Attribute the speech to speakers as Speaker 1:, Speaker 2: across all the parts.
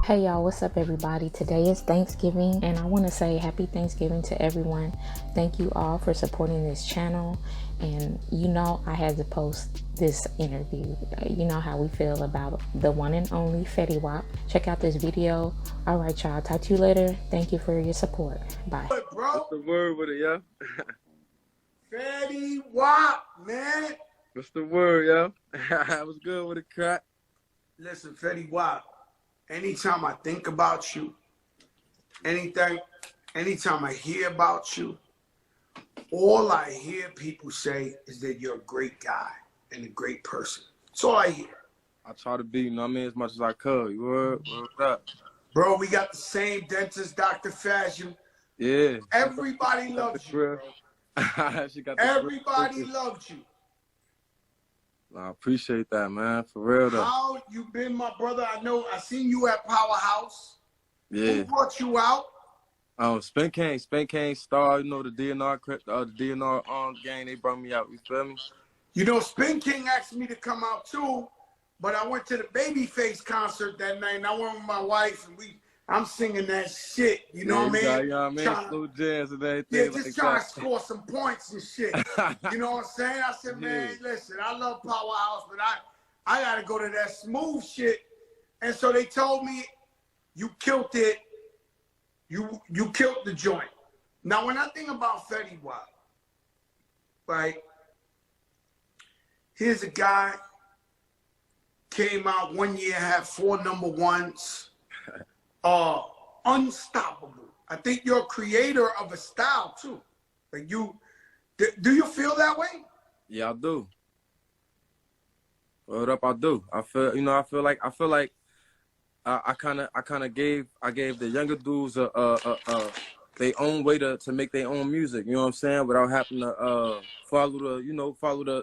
Speaker 1: Hey y'all, what's up everybody? Today is Thanksgiving and I want to say happy Thanksgiving to everyone. Thank you all for supporting this channel, and I had to post this interview. You know how we feel about the one and only Fetty Wap. Check out this video. All right y'all, talk to you later. Thank you for your support. Bye.
Speaker 2: What, bro?
Speaker 3: What's the word with it, yo?
Speaker 2: Fetty Wap, man.
Speaker 3: What's the word, yo? I was good with a crack.
Speaker 2: Listen, Fetty Wap, anytime I think about you, anytime I hear about you, all I hear people say is that you're a great guy and a great person. That's all I hear.
Speaker 3: I try to be, you know what I mean, as much as I could. You word? What's up?
Speaker 2: Bro, we got the same dentist, Dr. Fashion.
Speaker 3: Yeah.
Speaker 2: Everybody loves you, bro. Everybody loves you.
Speaker 3: I appreciate that, man. For real, though.
Speaker 2: How you been, my brother? I seen you at Powerhouse.
Speaker 3: Yeah.
Speaker 2: Who brought you out?
Speaker 3: Spin King Star, you know, the DNR gang, they brought me out. You feel me?
Speaker 2: You know, Spin King asked me to come out too, but I went to the Babyface concert that night, and I went with my wife, and I'm singing that shit. You know what I mean?
Speaker 3: You know what I mean?
Speaker 2: Trying,
Speaker 3: Slow jams and everything.
Speaker 2: yeah, just
Speaker 3: like
Speaker 2: trying
Speaker 3: that.
Speaker 2: to score some points and shit. You know what I'm saying? I said, man, listen, I love Powerhouse, but I gotta go to that smooth shit. And so they told me, you killed it. You killed the joint. Now, when I think about Fetty Wap, right? Here's a guy, came out one year, had 4 number ones, unstoppable. I think you're a creator of a style too. Like do you feel that way?
Speaker 3: Yeah, I do. What up? I do. I feel like I kind of gave the younger dudes their own way to make their own music. You know what I'm saying? Without having to follow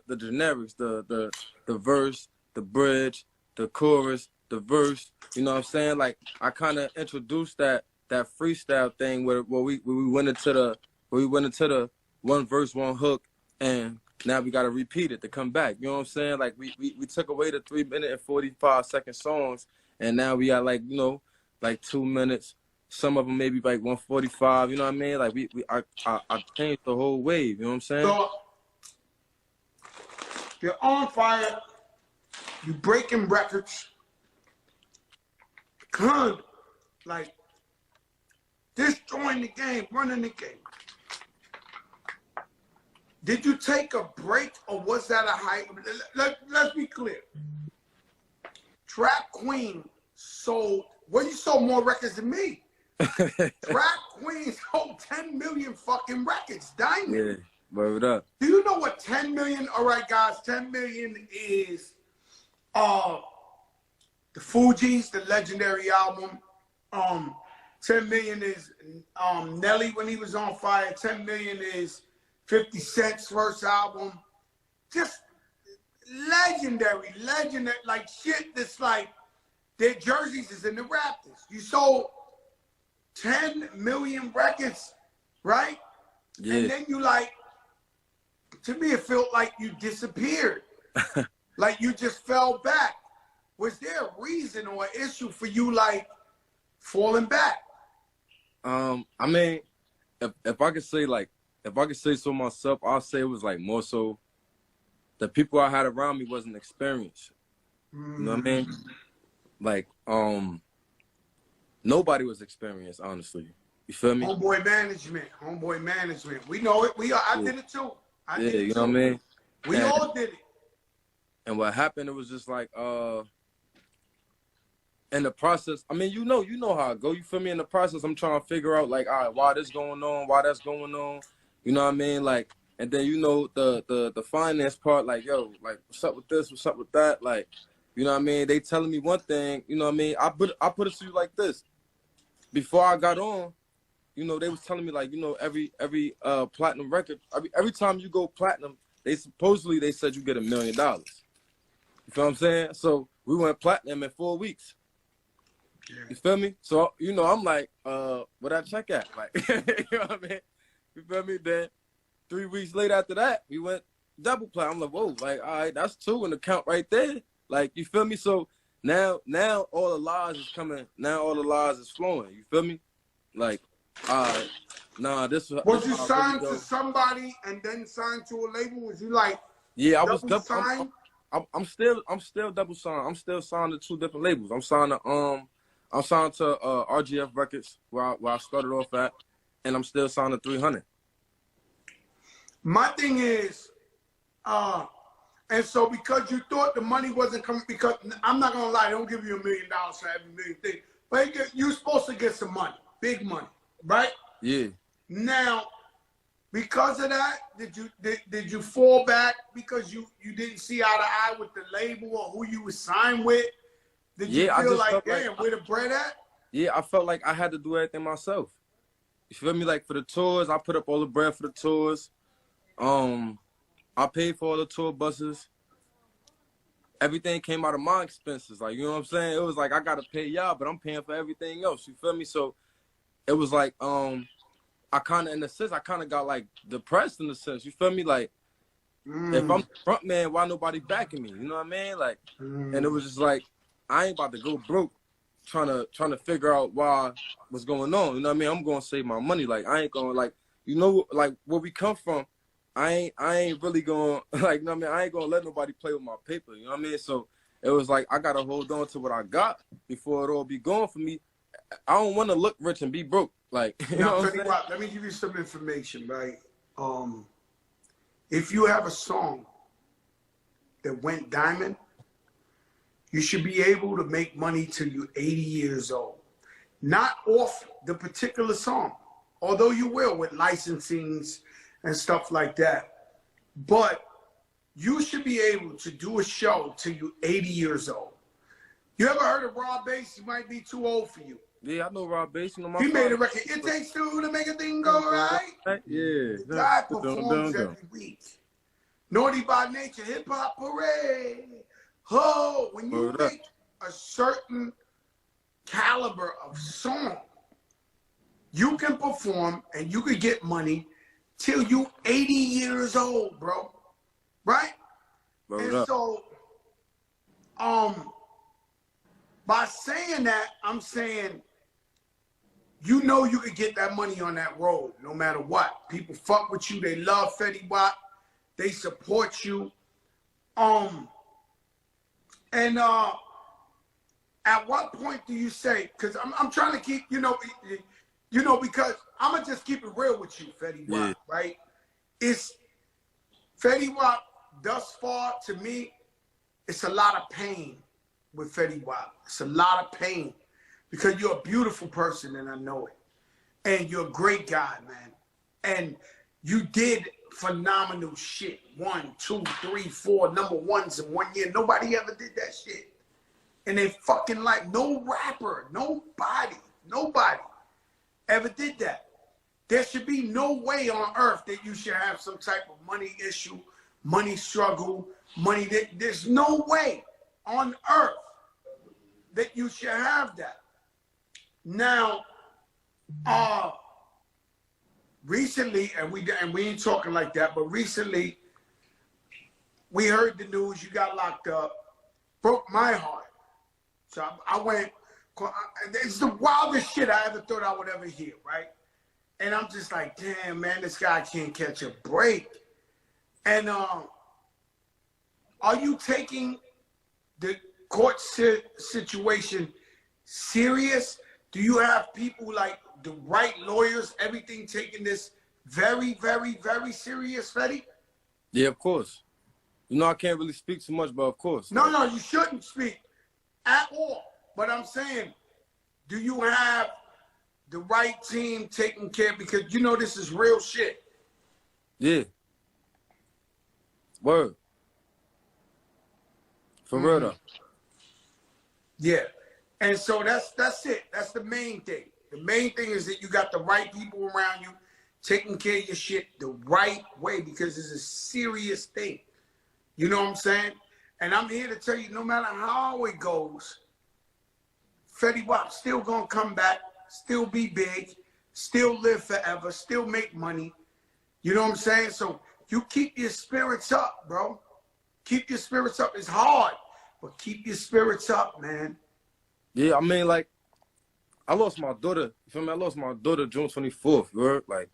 Speaker 3: the generics, the verse, the bridge, the chorus, the verse. You know what I'm saying? Like I kind of introduced that freestyle thing where we went into the one verse, one hook, and now we got to repeat it to come back. You know what I'm saying? Like we took away the 3-minute and 45-second songs, and now we got like 2 minutes. Some of them maybe like 145. You know what I mean? Like I changed the whole wave. You know what I'm saying?
Speaker 2: So you're on fire. You breaking records. Like destroying the game, running the game. Did you take a break, or was that a high? Let's be clear. Trap Queen sold, well, you sold more records than me. Trap Queen sold 10 million fucking records, diamond.
Speaker 3: Yeah, word up.
Speaker 2: Do you know what 10 million, all right, guys, 10 million is the Fugees, the legendary album. 10 million is Nelly when he was on fire. 10 million is 50 Cent's first album. Just legendary, like shit that's like their jerseys is in the Raptors. You sold 10 million records, right?
Speaker 3: Yeah.
Speaker 2: And then you to me it felt like you disappeared. Like you just fell back. Was there a reason or an issue for you falling back?
Speaker 3: I mean, if I could say so myself, I'll say it was more so the people I had around me wasn't experienced. You know what I mean? Like, nobody was experienced, honestly. You feel me?
Speaker 2: Homeboy management. We know it. I did it too. I did it
Speaker 3: you
Speaker 2: too.
Speaker 3: know what I mean?
Speaker 2: We all did it.
Speaker 3: And what happened, it was just in the process, I mean, you know how I go. You feel me? In the process, I'm trying to figure out, all right, why this going on, why that's going on. You know what I mean? And then, the finance part, yo, what's up with this? What's up with that? You know what I mean? They telling me one thing, you know what I mean? I put it to you like this. Before I got on, they was telling me, every platinum record, every time you go platinum, they said you get $1 million. You feel what I'm saying? So we went platinum in 4 weeks.
Speaker 2: Yeah.
Speaker 3: You feel me? So, I'm like, what I check at? You know what I mean? You feel me? Then 3 weeks later after that, we went double platinum. I'm like, whoa, all right, that's 2 in the count right there. You feel me? So now all the lies is coming. Now all the lies is flowing. You feel me? Like, nah,
Speaker 2: Was
Speaker 3: this
Speaker 2: you
Speaker 3: how I really
Speaker 2: signed to
Speaker 3: go.
Speaker 2: somebody and then signed to a label? Was you like
Speaker 3: Yeah, I was
Speaker 2: double
Speaker 3: double.
Speaker 2: signed?
Speaker 3: I'm still double signed. I'm still signed to 2 different labels. I'm signed to RGF Records where I started off at, and I'm still signed to 300.
Speaker 2: My thing is, and so because you thought the money wasn't coming, because I'm not gonna lie, they don't give you $1 million for every million thing, but you're supposed to get some money, big money, right?
Speaker 3: Yeah.
Speaker 2: Now, because of that, did you fall back because you didn't see eye to eye with the label or who you were signed with? Did you
Speaker 3: Yeah, I
Speaker 2: feel
Speaker 3: just
Speaker 2: like,
Speaker 3: felt
Speaker 2: damn,
Speaker 3: like
Speaker 2: where the bread at?
Speaker 3: yeah, I felt like I had to do everything myself. You feel me? Like for the tours, I put up all the bread for the tours. I paid for all the tour buses. Everything came out of my expenses. Like, you know what I'm saying? It was like I gotta pay y'all, but I'm paying for everything else. You feel me? So it was like I kinda in a sense I kinda got like depressed in a sense. You feel me? Like if I'm the front man, why nobody backing me? You know what I mean? Like and it was just like I ain't about to go broke trying to figure out what's going on. You know what I mean? I'm gonna save my money. Like I ain't gonna like like where we come from, I ain't really gonna like you know what I mean, I ain't gonna let nobody play with my paper, you know what I mean? So it was like I gotta hold on to what I got before it all be gone for me. I don't wanna look rich and be broke. Like you
Speaker 2: Now,
Speaker 3: know what I'm
Speaker 2: Fetty
Speaker 3: saying?
Speaker 2: Wap, let me give you some information, right? If you have a song that went diamond, you should be able to make money till you're 80 years old. Not off the particular song, although you will with licensings and stuff like that. But you should be able to do a show till you're 80 years old. You ever heard of Rob Bass? He might be too old for you.
Speaker 3: Yeah, I know Rob Bass, you know my
Speaker 2: He made a
Speaker 3: father.
Speaker 2: record, It Takes Two to Make a Thing Go Right.
Speaker 3: Yeah.
Speaker 2: The guy performs every week. Naughty by Nature, Hip Hop Parade. Oh, when you make a certain caliber of song, you can perform and you can get money till you 80 years old, bro. Right? And so, by saying that, I'm saying, you know you could get that money on that road no matter what. People fuck with you. They love Fetty Wap. They support you. And at what point do you say, because I'm trying to keep, because I'm going to just keep it real with you, Fetty Wap, right? It's Fetty Wap thus far, to me, it's a lot of pain with Fetty Wap. It's a lot of pain because you're a beautiful person and I know it. And you're a great guy, man. And you did phenomenal shit. 1, 2, 3, 4 #1s in 1 year. Nobody ever did that shit in their fucking life. No rapper, nobody ever did that. There should be no way on earth that you should have some type of money issue, money struggle, money that there's no way on earth that you should have that. Now, recently, and we ain't talking like that, but recently we heard the news you got locked up, broke my heart. So I went, it's the wildest shit I ever thought I would ever hear, right? And I'm just like, damn, man, this guy can't catch a break. And are you taking the court situation serious? Do you have people like the right lawyers, everything taking this very, very, very serious, Fetty?
Speaker 3: Yeah, of course. You know I can't really speak too much, but of course.
Speaker 2: No, no, you shouldn't speak at all. But I'm saying, do you have the right team taking care? Because you know this is real shit.
Speaker 3: Yeah. Word. For real though.
Speaker 2: Yeah. And so that's it. That's the main thing. The main thing is that you got the right people around you taking care of your shit the right way because it's a serious thing. You know what I'm saying? And I'm here to tell you, no matter how it goes, Fetty Wap still gonna come back, still be big, still live forever, still make money. You know what I'm saying? So you keep your spirits up, bro. Keep your spirits up. It's hard But keep your spirits up, man.
Speaker 3: Yeah, I mean, like, I lost my daughter. You feel me? I lost my daughter June 24th. You heard? Like,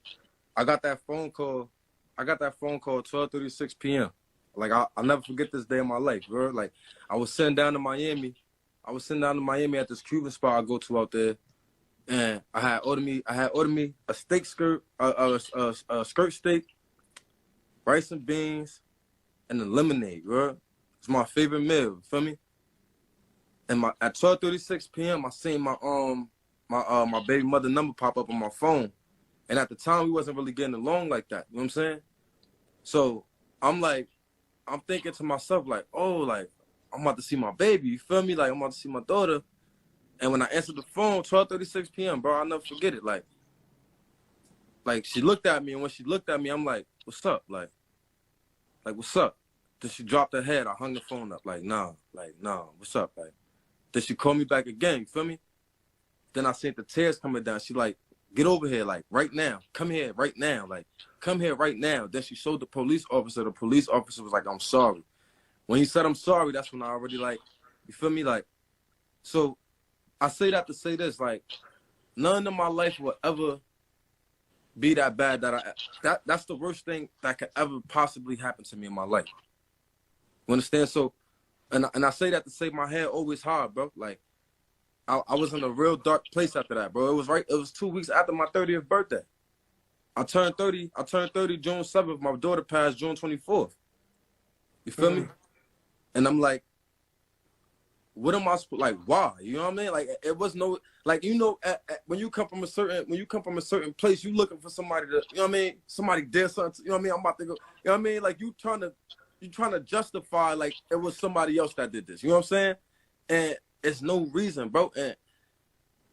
Speaker 3: I got that phone call. I got that phone call 12:36 p.m. Like, I'll never forget this day in my life. You heard? Like, I was sitting down to Miami. At this Cuban spot I go to out there, and I had ordered me a steak skirt, a skirt steak, rice and beans, and a lemonade. You heard? It's my favorite meal. You feel me? And at 12:36 p.m. I seen my baby mother number pop up on my phone. And at the time, we wasn't really getting along like that. You know what I'm saying? So I'm thinking to myself, like, oh, like, I'm about to see my baby. You feel me? Like, I'm about to see my daughter. And when I answered the phone, 12:36 p.m., bro, I'll never forget it. Like, she looked at me, and when she looked at me, I'm like, what's up? Like, what's up? Then she dropped her head. I hung the phone up. Like, nah, what's up? Like, then she called me back again. You feel me? Then I seen the tears coming down. She like, get over here, like, right now. Come here right now. Like, come here right now. Then she showed the police officer. The police officer was like, I'm sorry. When he said I'm sorry, that's when I already, like, you feel me? Like, so I say that to say this, like, none of my life will ever be that bad that's the worst thing that could ever possibly happen to me in my life. You understand? So, and I say that to say my head always hard, bro. Like, I was in a real dark place after that, bro. It was 2 weeks after my 30th birthday. I turned 30 June 7th. My daughter passed June 24th. You feel me? And I'm like, what am I supposed, like, why? You know what I mean? Like, it was no, like, you know, when you come from a certain place, you looking for somebody to, you know what I mean? Somebody did something, you know what I mean? I'm about to go, you know what I mean? Like, you trying to justify, like, it was somebody else that did this. You know what I'm saying? And it's no reason, bro. And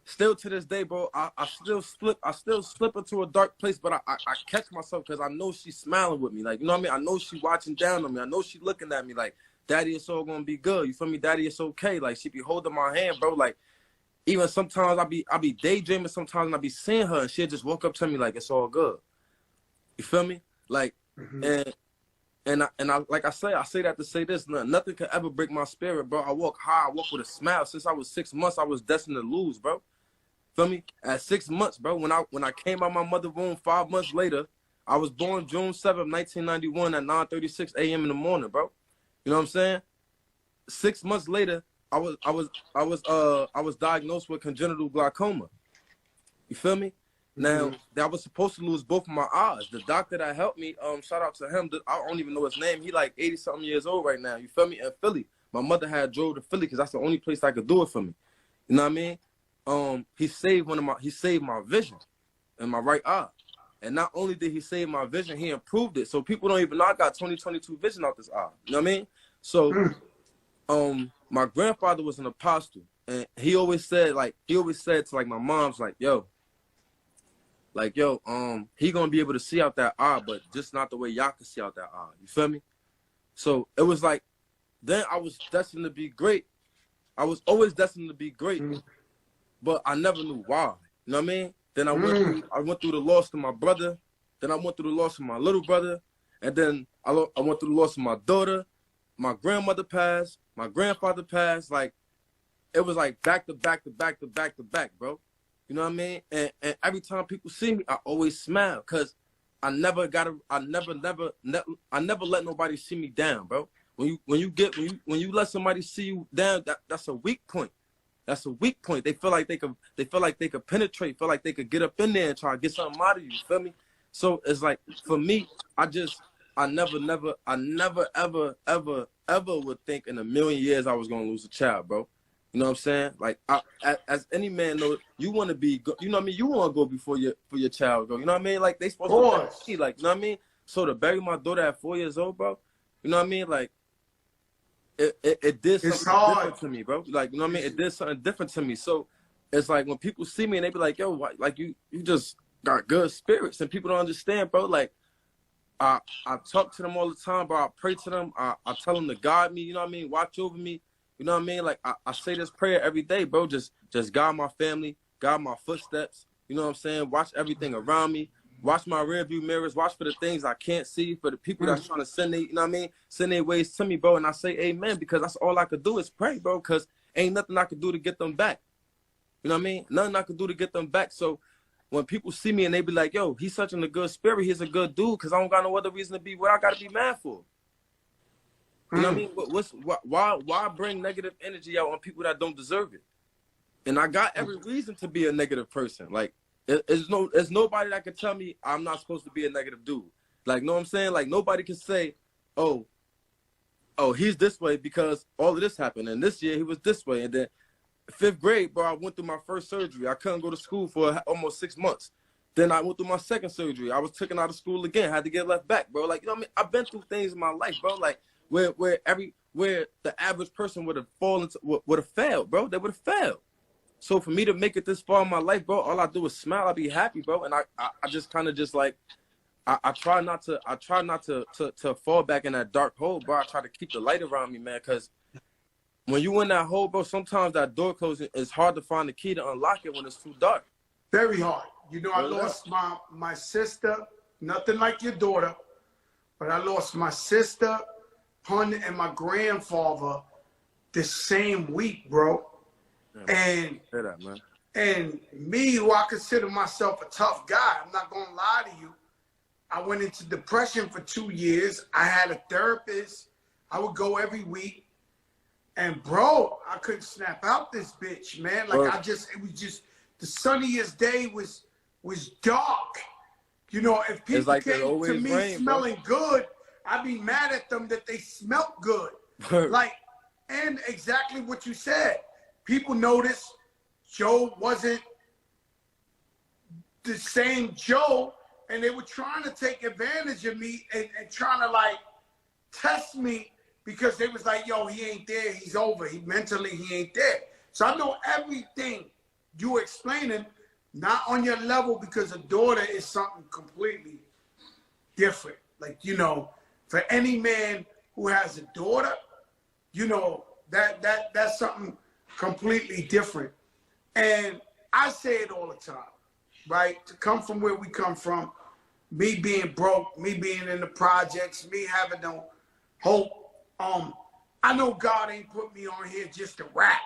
Speaker 3: still to this day, bro, I still slip into a dark place, but I catch myself because I know she's smiling with me. Like, you know what I mean? I know she watching down on me. I know she looking at me like, Daddy, it's all gonna be good. You feel me? Daddy, it's okay. Like, she be holding my hand, bro. Like, even sometimes I be daydreaming sometimes and I be seeing her and she'll just walk up to me like, it's all good. You feel me? Like, and I like I say that to say this, nothing could ever break my spirit, bro. I walk high, I walk with a smile. Since I was 6 months, I was destined to lose, bro. Feel me? At 6 months, bro, when I came out my mother's womb 5 months later, I was born June 7th, 1991 at 9:36 a.m. in the morning, bro. You know what I'm saying? 6 months later, I was diagnosed with congenital glaucoma. You feel me? Now, I was supposed to lose both of my eyes. The doctor that helped me, shout out to him. I don't even know his name. He like 80-something years old right now. You feel me? In Philly. My mother had drove to Philly because that's the only place that could do it for me. You know what I mean? He saved my vision in my right eye. And not only did he save my vision, he improved it. So people don't even know I got 20/22 vision out this eye. You know what I mean? So, my grandfather was an apostle, and he always said to like my mom's like, yo, he gonna be able to see out that eye, but just not the way y'all can see out that eye. You feel me? So it was like, then I was destined to be great. I was always destined to be great, but I never knew why. You know what I mean? Then I went through the loss of my brother. Then I went through the loss of my little brother. And then I went through the loss of my daughter. My grandmother passed. My grandfather passed. Like, it was like back to back to back to back to back, bro. You know what I mean? And every time people see me, I always smile because I never let nobody see me down, bro. When you let somebody see you down, that's a weak point. That's a weak point. They feel like they could penetrate, feel like they could get up in there and try to get something out of you. You feel me? So it's like, for me, I never ever would think in a million years I was gonna lose a child, bro. You know what I'm saying? Like, as any man knows, you want to be, you know what I mean? You want to go before your child go. You know what I mean? Like, they supposed to be, like, you know what I mean? So to bury my daughter at 4 years old, bro, you know what I mean? Like, it did something different to me, bro. Like, you know what I mean? It did something different to me. So it's like when people see me and they be like, yo, like you just got good spirits, and people don't understand, bro. Like, I talk to them all the time, bro. I pray to them. I tell them to guide me, you know what I mean? Watch over me. You know what I mean? Like, I say this prayer every day, bro. Just guide my family, guide my footsteps. You know what I'm saying? Watch everything around me. watch my rearview mirrors, watch for the things I can't see, for the people that's trying to send they, you know what I mean, send their ways to me, bro. And I say amen, because that's all I could do is pray, bro, because ain't nothing I could do to get them back. You know what I mean? Nothing I could do to get them back. So when people see me and they be like, yo, he's such in a good spirit, he's a good dude, because I don't got no other reason to be what I got to be mad for. You know what I mean? Why bring negative energy out on people that don't deserve it? And I got every reason to be a negative person. Like, there's nobody that can tell me I'm not supposed to be a negative dude. Like, know what I'm saying? Like, nobody can say, oh, he's this way because all of this happened. And this year he was this way. And then 5th grade, bro, I went through my first surgery. I couldn't go to school for almost 6 months. Then I went through my second surgery. I was taken out of school again. Had to get left back, bro. Like, you know what I mean? I've been through things in my life, bro. Like, where the average person would have failed, bro. They would have failed. So for me to make it this far in my life, bro, all I do is smile. I be happy, bro. And I just kind of just like, I try not to fall back in that dark hole, bro. I try to keep the light around me, man, because when you in that hole, bro, sometimes that door closing, it's hard to find the key to unlock it when it's too dark.
Speaker 2: Very hard. You know, I lost my sister, nothing like your daughter, but I lost my sister, Pun, and my grandfather the same week, bro. And me, who I consider myself a tough guy, I'm not gonna lie to you, I went into depression for 2 years. I had a therapist. I would go every week. And bro, I couldn't snap out this bitch, man. Like, it was just, the sunniest day was dark. You know, if people
Speaker 3: like
Speaker 2: came to me smelling good, I'd be mad at them that they smelt good. Like, and exactly what you said. People noticed Joe wasn't the same Joe, and they were trying to take advantage of me and trying to, like, test me, because they was like, yo, he ain't there, he's over. Mentally, he ain't there. So I know everything you explaining, not on your level, because a daughter is something completely different. Like, you know, for any man who has a daughter, you know, that's something completely different. And I say it all the time, right? To come from where we come from, me being broke, me being in the projects, me having no hope. I know God ain't put me on here just to rap.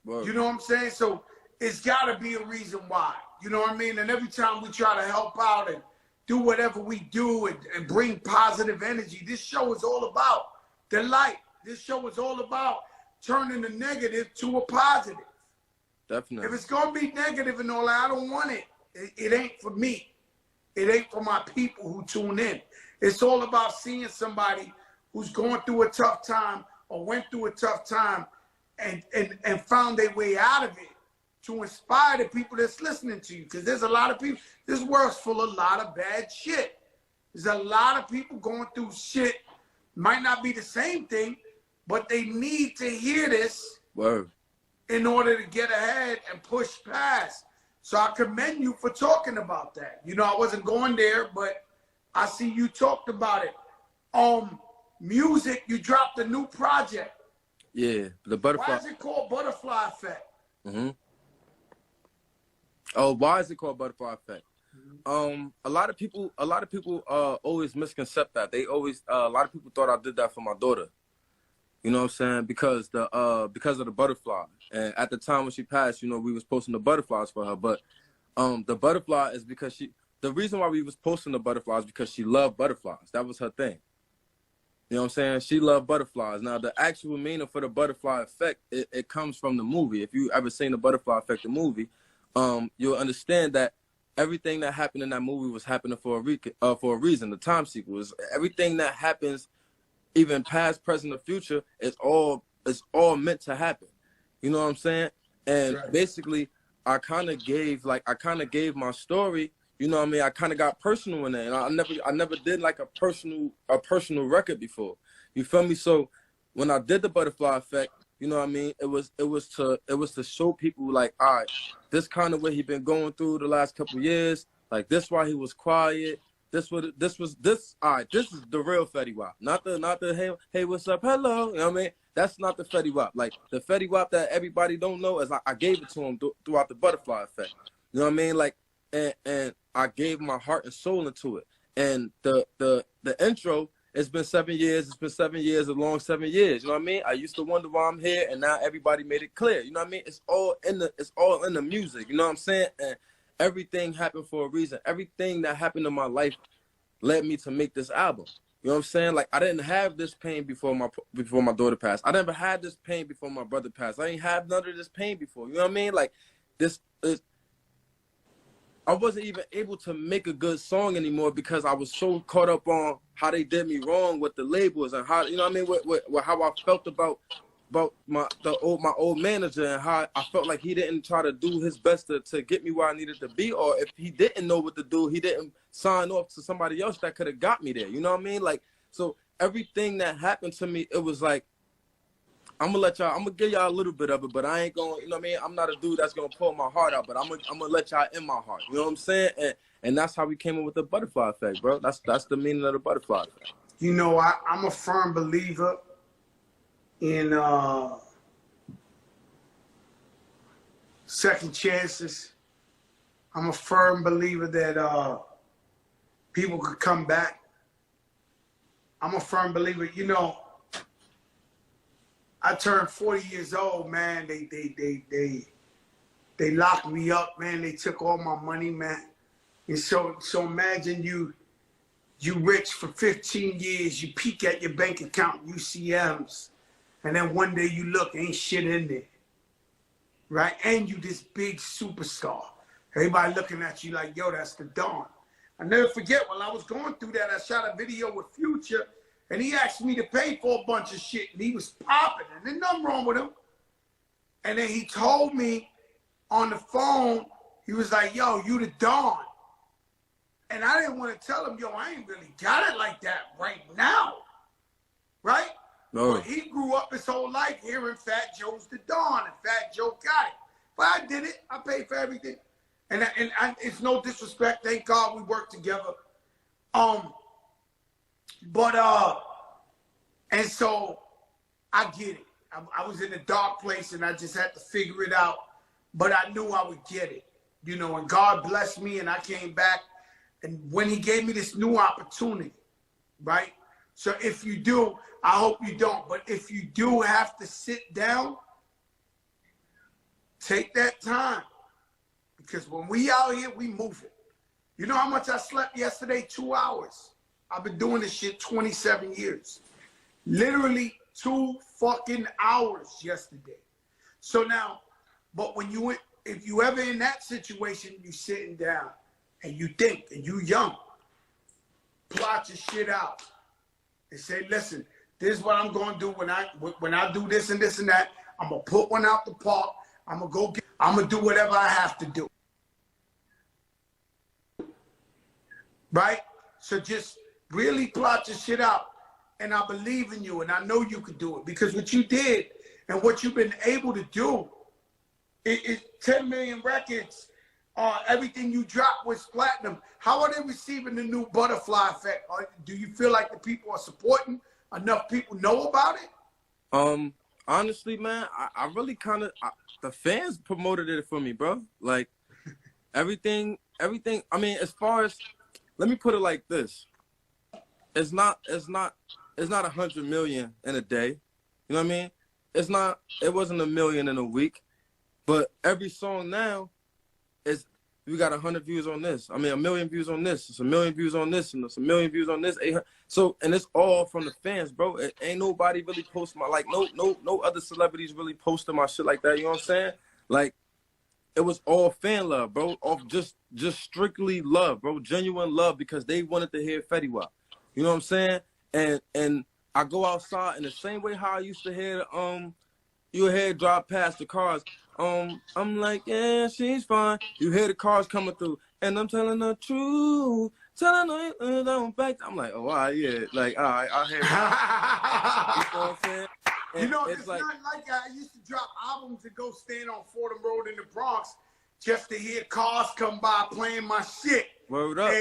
Speaker 2: Whoa. You know what I'm saying? So it's got to be a reason why. You know what I mean? And every time we try to help out and do whatever we do and bring positive energy, this show is all about the light. This show is all about turning the negative to a positive.
Speaker 3: Definitely.
Speaker 2: If it's going to be negative and all that, I don't want it. It ain't for me. It ain't for my people who tune in. It's all about seeing somebody who's going through a tough time or went through a tough time and found their way out of it, to inspire the people that's listening to you. Because there's a lot of people, this world's full of a lot of bad shit. There's a lot of people going through shit, might not be the same thing, but they need to hear this in order to get ahead and push past. So I commend you for talking about that. You know, I wasn't going there, but I see you talked about it. Music, you dropped a new project.
Speaker 3: Yeah, the Butterfly.
Speaker 2: Why is it called Butterfly Effect?
Speaker 3: Oh, why is it called Butterfly Effect? A lot of people always misconcept that. They always a lot of people thought I did that for my daughter. You know what I'm saying? Because of the butterfly. And at the time when she passed, you know, we was posting the butterflies for her. But the butterfly is because the reason why we was posting the butterflies is because she loved butterflies. That was her thing. You know what I'm saying? She loved butterflies. Now, the actual meaning for the butterfly effect, it comes from the movie. If you ever seen the Butterfly Effect, the movie, you'll understand that everything that happened in that movie was happening for a reason. The time sequence, everything that happens, even past, present, or future, it's all meant to happen. You know what I'm saying? And basically, I kind of gave my story. You know what I mean? I kind of got personal in it, and I never did like a personal record before. You feel me? So when I did the Butterfly Effect, you know what I mean? It was to show people, like, all right, this kind of what he been going through the last couple of years. Like, this why he was quiet. This all right, this is the real Fetty Wap. Not the hey what's up, hello. You know what I mean? That's not the Fetty Wap. Like, the Fetty Wap that everybody don't know is I gave it to him throughout the Butterfly Effect. You know what I mean? Like, and I gave my heart and soul into it. And the intro, it's been 7 years. It's been 7 years, a long 7 years. You know what I mean? I used to wonder why I'm here, and now everybody made it clear. You know what I mean? It's all in the music. You know what I'm saying? And everything happened for a reason. Everything that happened in my life led me to make this album. You know what I'm saying? Like, I didn't have this pain before my daughter passed. I never had this pain before my brother passed. I ain't have none of this pain before. You know what I mean? Like, this is. I wasn't even able to make a good song anymore because I was so caught up on how they did me wrong with the labels and how, you know what I mean, with how I felt about my old manager, and how I felt like he didn't try to do his best to get me where I needed to be, or if he didn't know what to do, he didn't sign off to somebody else that could have got me there. You know what I mean? Like, so everything that happened to me, it was like, I'm gonna give y'all a little bit of it, but I ain't gonna, you know what I mean? I'm not a dude that's gonna pull my heart out, but I'm gonna let y'all in my heart. You know what I'm saying? And that's how we came up with the butterfly effect, bro. That's the meaning of the butterfly effect.
Speaker 2: You know, I'm a firm believer in second chances. I'm a firm believer that people could come back. I'm a firm believer, you know. I turned 40 years old, man. They locked me up, man. They took all my money, man. And so imagine you rich for 15 years. You peek at your bank account, UCMs, and then one day you look, ain't shit in there, right? And you this big superstar. Everybody looking at you like, yo, that's the Don. I never forget when I was going through that. I shot a video with Future. And he asked me to pay for a bunch of shit, and he was popping, and there's nothing wrong with him. And then he told me on the phone, he was like, yo, you the Don. And I didn't want to tell him, yo, I ain't really got it like that right now, right?
Speaker 3: No.
Speaker 2: But he grew up his whole life hearing Fat Joe's the Don, and Fat Joe got it. But I did it. I paid for everything. And it's no disrespect. Thank God we worked together. And so I get it. I was in a dark place and I just had to figure it out, but I knew I would get it, you know, and God blessed me and I came back, and when he gave me this new opportunity, right? So if you do, I hope you don't, but if you do have to sit down, take that time, because when we out here, we move it. You know how much I slept yesterday? 2 hours. I've been doing this shit 27 years. Literally 2 fucking hours yesterday. So now, but if you ever in that situation, you sitting down and you think, and you young, plot your shit out and say, listen, this is what I'm gonna do when I do this and this and that. I'm gonna put one out the park. I'm gonna do whatever I have to do. Right? So just really plot your shit out. And I believe in you, and I know you could do it, because what you did and what you've been able to do, it 10 million records, everything you dropped was platinum. How are they receiving the new butterfly effect? Do you feel like the people are supporting? Enough people know about it?
Speaker 3: Honestly, man, I really kind of, the fans promoted it for me, bro. Like, everything, I mean, as far as, let me put it like this. It's not 100 million in a day. You know what I mean? It wasn't 1 million in a week. But every song now we got 100 views on this. I mean, 1 million views on this. It's 1 million views on this, and it's 1 million views on this. 800. So, and it's all from the fans, bro. It ain't nobody really posting no other celebrities really posting my shit like that. You know what I'm saying? Like, it was all fan love, bro. Off just strictly love, bro. Genuine love, because they wanted to hear Fetty Wap. You know what I'm saying? And I go outside in the same way how I used to hear you hear drive past the cars. I'm like, yeah, she's fine. You hear the cars coming through, and I'm telling the truth, telling her I'm back. I'm like, oh, wow, yeah, like, all right, I hear it. You know what I'm saying? And
Speaker 2: you know, it's like, not like I used to drop albums and go stand on Fordham Road in the Bronx just to hear cars come by playing my shit.
Speaker 3: Word up,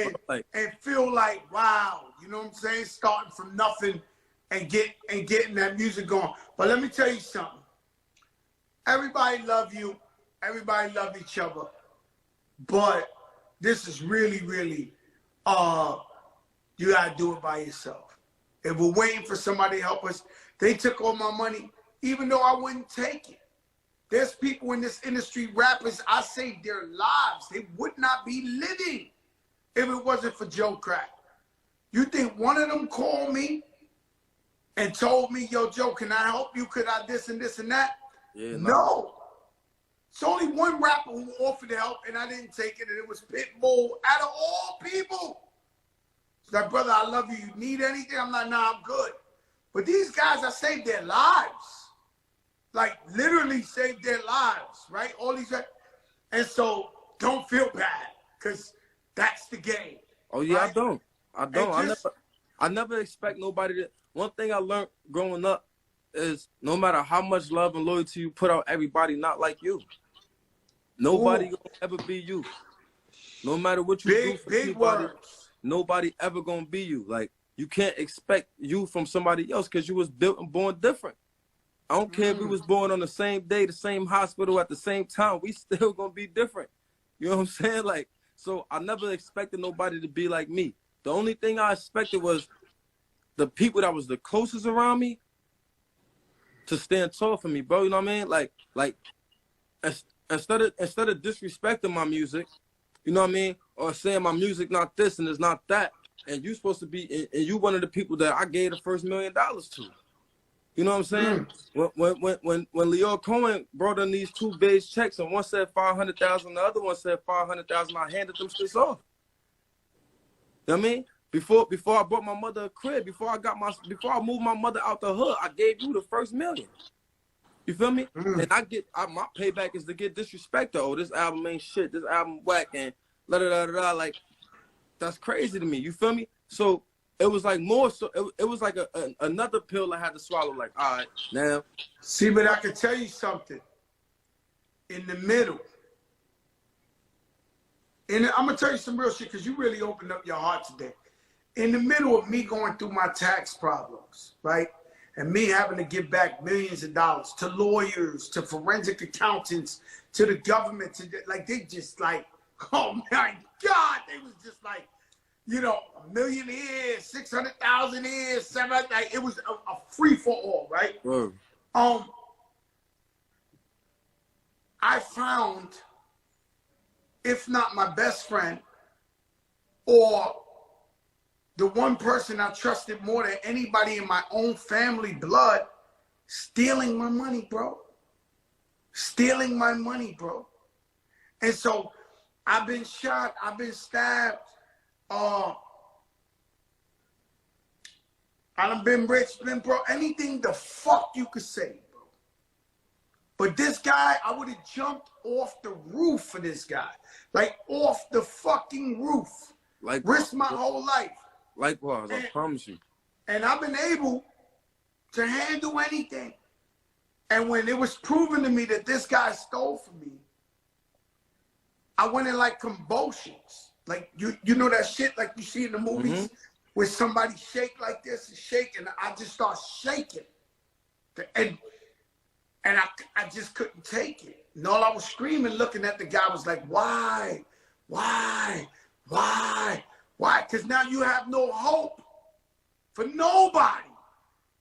Speaker 2: and feel like, wow, you know what I'm saying? Starting from nothing and getting that music going. But let me tell you something. Everybody love you. Everybody love each other. But this is really, really, you gotta do it by yourself. If we're waiting for somebody to help us, they took all my money, even though I wouldn't take it. There's people in this industry, rappers, I saved their lives. They would not be living if it wasn't for Joe Crack. You think one of them called me and told me, yo, Joe, can I help you? Could I this and this and that?
Speaker 3: Yeah,
Speaker 2: no. It's only one rapper who offered to help, and I didn't take it, and it was Pitbull, out of all people. He's like, brother, I love you. You need anything? I'm like, nah, I'm good. But these guys, I saved their lives. Like, literally saved their lives, right? All these, and so don't feel bad, because that's the game.
Speaker 3: Oh, yeah,
Speaker 2: right?
Speaker 3: I don't. I never expect nobody to. One thing I learned growing up is no matter how much love and loyalty you put out, everybody not like you. Nobody gonna ever be you. No matter what you do for anybody, nobody ever gonna be you. Like, you can't expect you from somebody else because you was built and born different. I don't care if we was born on the same day, the same hospital at the same time. We still gonna be different. You know what I'm saying? Like, so I never expected nobody to be like me. The only thing I expected was the people that was the closest around me to stand tall for me, bro. You know what I mean? Like instead of disrespecting my music, you know what I mean, or saying my music not this and it's not that, and you supposed to be, and you one of the people that I gave the first $1 million to. You know what I'm saying? When Leo Cohen brought in these two big checks, and one said 500,000, the other one said 500,000, I handed them shits off. You know what I mean? Before I bought my mother a crib, before I moved my mother out the hood, I gave you the first $1 million. You feel me? And my payback is to get disrespected. Oh, this album ain't shit. This album whack and la da da da. Like, that's crazy to me. You feel me? So it was like more. So it was like another pill I had to swallow. Like, all right, now.
Speaker 2: See, but I can tell you something. In the middle, and I'm gonna tell you some real shit because you really opened up your heart today. In the middle of me going through my tax problems, right? And me having to give back millions of dollars to lawyers, to forensic accountants, to the government, like, they just like, oh my God, they was just like, you know, $1 million here, 600,000 here, 700, like, it was a free for all, right?
Speaker 3: Whoa.
Speaker 2: I found, if not my best friend, or the one person I trusted more than anybody in my own family blood, stealing my money, bro. Stealing my money, bro. And so I've been shot, I've been stabbed, I've been rich, been broke, anything the fuck you could say, bro. But this guy, I would have jumped off the roof for this guy. Like, off the fucking roof.
Speaker 3: Like,
Speaker 2: risked my whole life.
Speaker 3: Likewise, I promise you.
Speaker 2: And I've been able to handle anything. And when it was proven to me that this guy stole from me, I went in like convulsions. Like, you know that shit like you see in the movies where somebody shake like this and shake, and I just start shaking. And I just couldn't take it. And all I was screaming, looking at the guy, was like, why? Why? Why? Why? Because now you have no hope for nobody.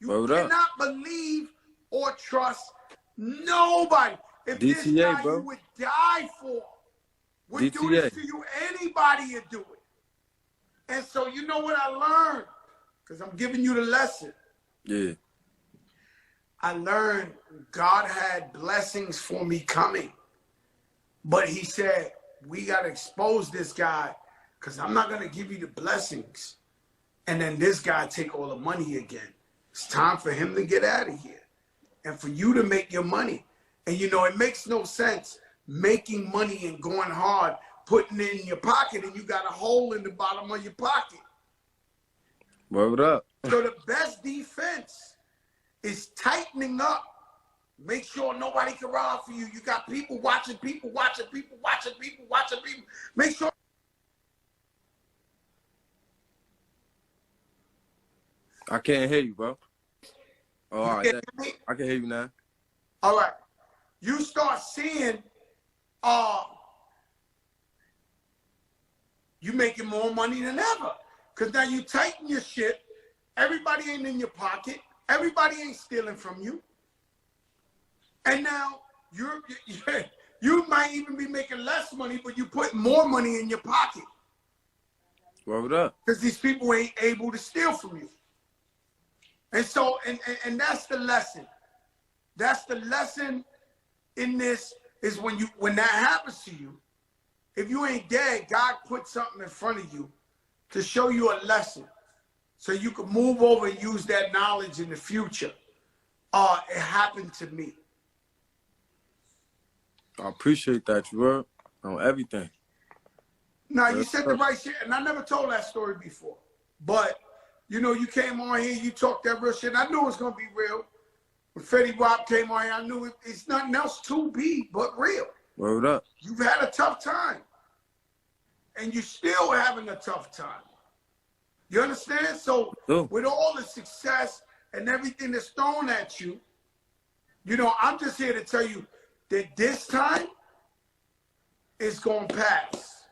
Speaker 2: You cannot believe or trust nobody. If
Speaker 3: DTA,
Speaker 2: this guy
Speaker 3: bro,
Speaker 2: you would die for would do this to you, anybody would do it. And so you know what I learned? Because I'm giving you the lesson.
Speaker 3: Yeah.
Speaker 2: I learned God had blessings for me coming. But he said, we got to expose this guy, because I'm not going to give you the blessings and then this guy take all the money again. It's time for him to get out of here and for you to make your money. And, you know, it makes no sense making money and going hard, putting it in your pocket, and you got a hole in the bottom of your pocket.
Speaker 3: Word up.
Speaker 2: So the best defense is tightening up. Make sure nobody can rob for you. You got people watching, people watching, people watching, people watching, people. Make sure.
Speaker 3: I can't hear you, bro. Oh, all right. I can hear you now.
Speaker 2: All right. You start seeing you making more money than ever. Because now you tighten your shit. Everybody ain't in your pocket. Everybody ain't stealing from you. And now you might even be making less money, but you put more money in your pocket.
Speaker 3: Word up.
Speaker 2: Because these people ain't able to steal from you. And so, and that's the lesson. That's the lesson in this, is when that happens to you, if you ain't dead, God put something in front of you to show you a lesson so you can move over and use that knowledge in the future. It happened to me.
Speaker 3: I appreciate that, you heard? On everything.
Speaker 2: Now, you said the right shit, and I never told that story before. But, you know, you came on here, you talked that real shit. I knew it was going to be real. When Fetty Wap came on here, I knew it's nothing else to be but real.
Speaker 3: Word up.
Speaker 2: You've had a tough time. And you're still having a tough time. You understand? So, with all the success and everything that's thrown at you, you know, I'm just here to tell you that this time is going to pass.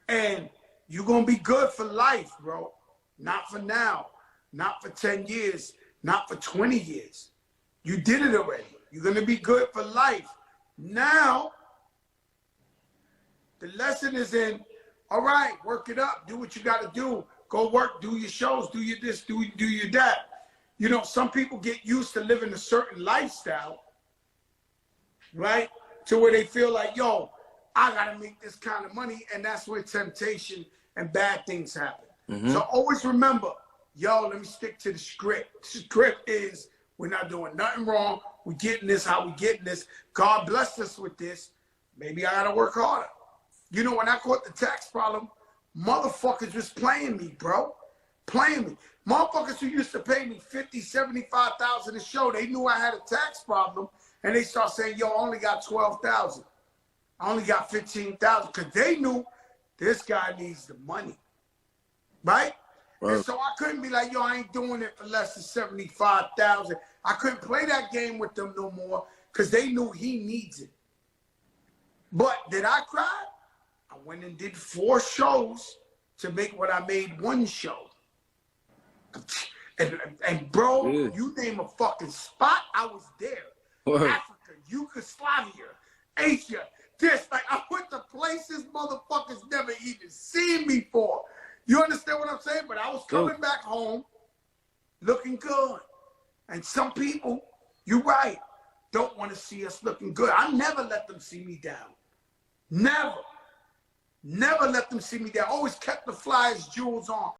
Speaker 2: And you're going to be good for life, bro. Not for now. Not for 10 years. Not for 20 years. You did it already. You're going to be good for life. Now, the lesson is in, all right, work it up. Do what you got to do. Go work. Do your shows. Do your this. Do your that. You know, some people get used to living a certain lifestyle, right? To where they feel like, yo, I got to make this kind of money. And that's where temptation and bad things happen. So always remember, yo, let me stick to the script. The script is, we're not doing nothing wrong. We're getting this how we getting this. God blessed us with this. Maybe I got to work harder. You know, when I caught the tax problem, motherfuckers was playing me, bro. Playing me. Motherfuckers who used to pay me $50,000, $75,000 a show, they knew I had a tax problem, and they start saying, yo, I only got $12,000. I only got $15,000, because they knew this guy needs the money, right? Right. And so I couldn't be like, yo, I ain't doing it for less than $75,000. I couldn't play that game with them no more, because they knew he needs it. But did I cry? I went and did 4 shows to make what I made 1 show. And bro, you name a fucking spot, I was there. Word. Africa, Yugoslavia, Asia, this. Like, I went to places motherfuckers never even seen before. You understand what I'm saying? But I was coming back home looking good. And some people, you're right, don't want to see us looking good. I never let them see me down. Never. Never let them see me down. Always kept the flyest jewels on.